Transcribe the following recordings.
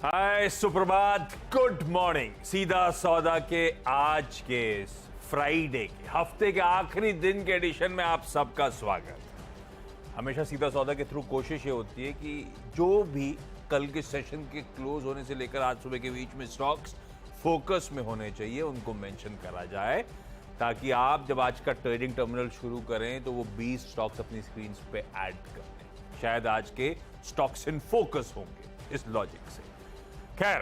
हाय सुप्रभात, good morning. सीधा सौदा के आज के फ्राइडे के हफ्ते के आखिरी दिन के एडिशन में आप सबका स्वागत। हमेशा सीधा सौदा के थ्रू कोशिश ये होती है कि जो भी कल के सेशन के क्लोज होने से लेकर आज सुबह के बीच में स्टॉक्स फोकस में होने चाहिए उनको मेंशन करा जाए, ताकि आप जब आज का ट्रेडिंग टर्मिनल शुरू करें तो वो 20 स्टॉक्स अपनी स्क्रीन पे ऐड कर लें। शायद आज के स्टॉक्स इन फोकस होंगे इस लॉजिक से। खैर,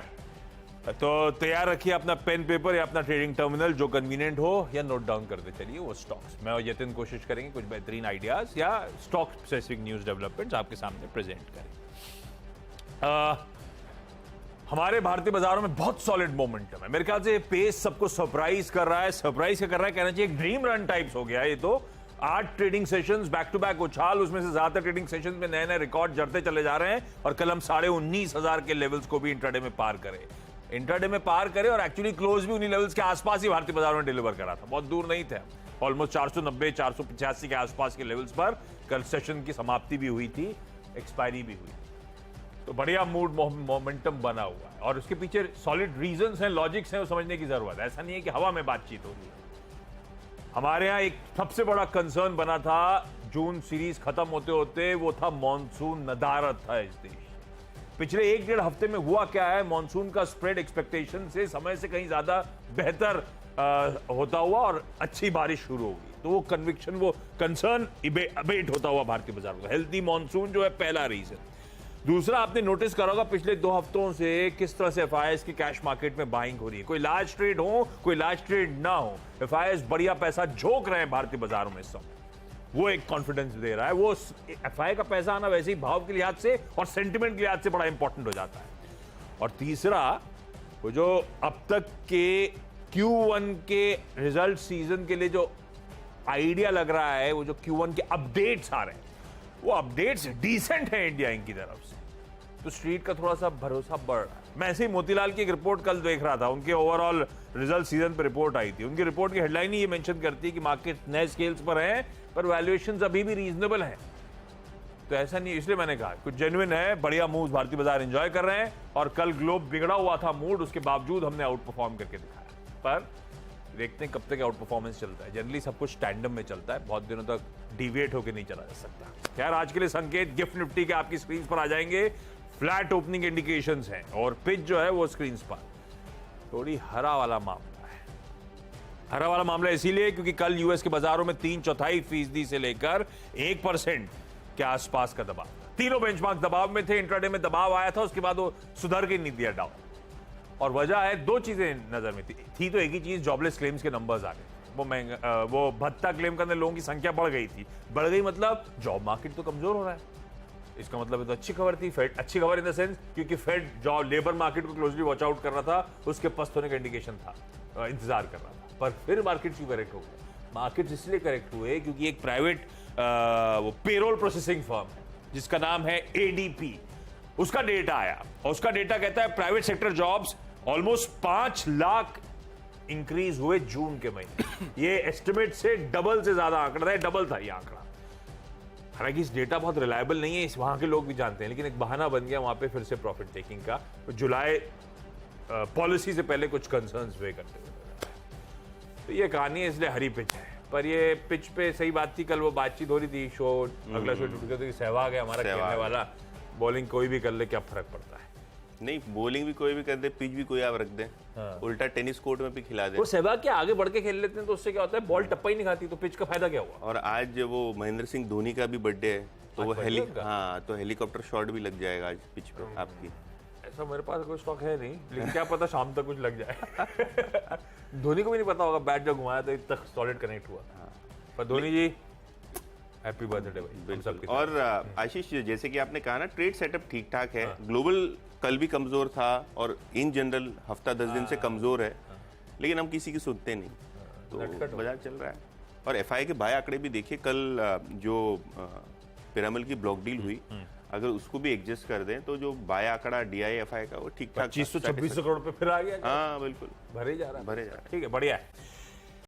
तो तैयार रखिए अपना पेन पेपर या अपना ट्रेडिंग टर्मिनल, जो कन्वीनियंट हो, या नोट डाउन करते चलिए वो स्टॉक्स। मैं और यतिन कोशिश करेंगे कुछ बेहतरीन आइडियाज या स्टॉक स्पेसिफिक न्यूज डेवलपमेंट्स आपके सामने प्रेजेंट करें। हमारे भारतीय बाजारों में बहुत सॉलिड मोमेंटम है। मेरे ख्याल से पेस सबको सरप्राइज कर रहा है। सरप्राइज क्या कर रहा है कहना चाहिए, एक ड्रीम रन टाइप्स हो गया है ये तो। 8 trading sessions back to back उछाल, उसमें से ज्यादातर ट्रेडिंग सेशंस में नए नए रिकॉर्ड जड़ते चले जा रहे हैं और कल हम 19,500 के लेवल्स को भी इंट्राडे में पार करे और एक्चुअली क्लोज भी उन्हीं लेवल्स के आसपास ही भारतीय बाजारों में डिलीवर करा था। बहुत दूर नहीं थे, ऑलमोस्ट 490 485 के आसपास के लेवल्स पर कल सेशन की समाप्ति भी हुई थी, एक्सपायरी भी हुई। तो बढ़िया मूड मोमेंटम बना हुआ है और उसके पीछे सॉलिड रीजंस हैं, लॉजिक्स हैं, वो समझने की जरूरत है। ऐसा नहीं है कि हवा में बातचीत हो रही है। हमारे यहाँ एक सबसे बड़ा कंसर्न बना था जून सीरीज खत्म होते होते, वो था मॉनसून नदारद था इस देश। पिछले 1-1.5 हफ्ते में हुआ क्या है, मॉनसून का स्प्रेड एक्सपेक्टेशन से समय से कहीं ज्यादा बेहतर होता हुआ और अच्छी बारिश शुरू होगी। तो वो कन्विक्शन, वो कंसर्न अबेट होता हुआ भारतीय बाजार को। हेल्थी मॉनसून जो है पहला रीजन। दूसरा, आपने नोटिस करा होगा पिछले 2 हफ्तों से किस तरह से एफआईआईएस की कैश मार्केट में बाइंग हो रही है। कोई लार्ज ट्रेड हो, कोई लार्ज ट्रेड ना हो, एफआईआईएस बढ़िया पैसा झोंक रहे हैं भारतीय बाजारों में इस समय। वो एक कॉन्फिडेंस दे रहा है। वो एफआईआई का पैसा आना वैसे ही भाव के लिहाज से और सेंटिमेंट के लिहाज से बड़ा इंपॉर्टेंट हो जाता है। और तीसरा, वो जो अब तक के Q1 के रिजल्ट सीजन के लिए जो आइडिया लग रहा है, वो जो Q1 के अपडेट्स आ रहे हैं, वो अपडेट्स डिसेंट है इंडिया इंक की तरफ से। तो स्ट्रीट का थोड़ा सा भरोसा बढ़ रहा है। मैं ऐसे ही मोतीलाल की एक रिपोर्ट कल देख रहा था, उनके ओवरऑल रिजल्ट सीजन पर रिपोर्ट आई थी। उनकी रिपोर्ट की हेडलाइन ही ये मेंशन करती है कि मार्केट नए स्केल्स पर है पर वैल्यूएशंस अभी भी रीजनेबल हैं। तो ऐसा नहीं, इसलिए मैंने कहा कुछ जेन्युइन है, बढ़िया मूव्स भारतीय बाजार एंजॉय कर रहे हैं। और कल ग्लोब बिगड़ा हुआ था मूड, उसके बावजूद हमने आउट परफॉर्म करके दिखाया। पर देखते हैं कब तक आउट परफॉर्मेंस चलता है। जनरली सब कुछ टैंडम में चलता है, बहुत दिनों तक डिविएट होकर नहीं चला जा सकता। खैर, आज के लिए संकेत गिफ्ट निफ्टी के आपकी स्क्रीन पर आ जाएंगे। फ्लैट ओपनिंग इंडिकेशंस हैं और पिच जो है वो स्क्रीन पर थोड़ी हरा वाला मामला है। हरा वाला मामला इसीलिए क्योंकि कल यूएस के बाजारों में 3/4% से लेकर 1% के आसपास का दबाव था। तीनों बेंचमार्क दबाव में थे। इंट्राडे में दबाव आया था, उसके बाद वो सुधर के नहीं दिया डाउन। और वजह है, 2 चीजें नजर में थी तो एक ही चीज, जॉबलेस क्लेम्स के नंबर्स आ गए। वो भत्ता क्लेम करने लोगों की संख्या बढ़ गई थी। बढ़ गई मतलब जॉब मार्केट तो कमजोर हो रहा है। इसका मतलब तो अच्छी खबर थी। फेड अच्छी खबर इन द सेंस क्योंकि फेड जॉब लेबर मार्केट को क्लोजली वॉच आउट कर रहा था, उसके पस्त होने का इंडिकेशन था, इंतजार कर रहा था। पर फिर मार्केट क्यों करेक्ट हो गए? मार्केट इसलिए करेक्ट हुए क्योंकि एक प्राइवेट वो पेरोल प्रोसेसिंग फर्म है जिसका नाम है एडीपी, उसका डेटा आया और उसका डेटा कहता है private sector jobs almost 5 lakh increase हुए जून के महीने। ये एस्टिमेट से डबल से ज्यादा आंकड़ा था, डबल था ये आंकड़ा। हालांकि इस डेटा बहुत रिलायबल नहीं है, इस वहां के लोग भी जानते हैं, लेकिन एक बहाना बन गया वहां पे फिर से प्रॉफिट टेकिंग का। तो जुलाई पॉलिसी से पहले कुछ कंसर्न्स हुए करते हुए। तो ये कहानी है, इसलिए हरी पिच है। पर ये पिच पे सही बात थी, कल वो बातचीत हो रही थी, शो अगला शो टूट गया तो सहवाग है हमारा खेलने वाला। बॉलिंग कोई भी कर ले, क्या फर्क पड़ता है? नहीं, बॉलिंग भी कोई भी कर दे, पिच भी कोई आप रख दे। उल्टा टेनिस कोर्ट में भी खिला दे। वो सहवाग के आगे बढ़ के खेल लेते हैं तो उससे क्या होता है, बॉल टप्पा ही नहीं खाती, तो पिच का फायदा क्या हुआ? और आज वो महेंद्र सिंह धोनी का भी बर्थडे है, तो वो तो हेलीकॉप्टर शॉट भी लग जाएगा आज पिच पे आपकी। ऐसा मेरे पास कोई स्टॉक है नहीं, लेकिन क्या पता शाम तक कुछ लग जाए। धोनी को भी नहीं पता होगा, बैट जब घुमाया तो इतना सॉलिड कनेक्ट हुआ। पर धोनी जी, हैप्पी बर्थडे भाई। और आशीष, जैसे कि आपने कहा ना, ट्रेड सेटअप ठीक ठाक है। ग्लोबल कल भी कमजोर था और इन जनरल हफ्ता 10 दिन से कमजोर है, लेकिन हम किसी की सुनते नहीं, तो बाजार चल रहा है। और एफआई के बाय आंकड़े भी देखिए, कल जो पिरामिल की ब्लॉक डील हुई, अगर उसको भी एडजस्ट कर दें तो जो बाय आंकड़ा डीआईएफआई का वो ठीक ठाक 2500-2600 करोड़ पे फिर आ गया। हाँ बिल्कुल, भरे जा रहा है, भरे जा रहा है। ठीक है, बढ़िया है।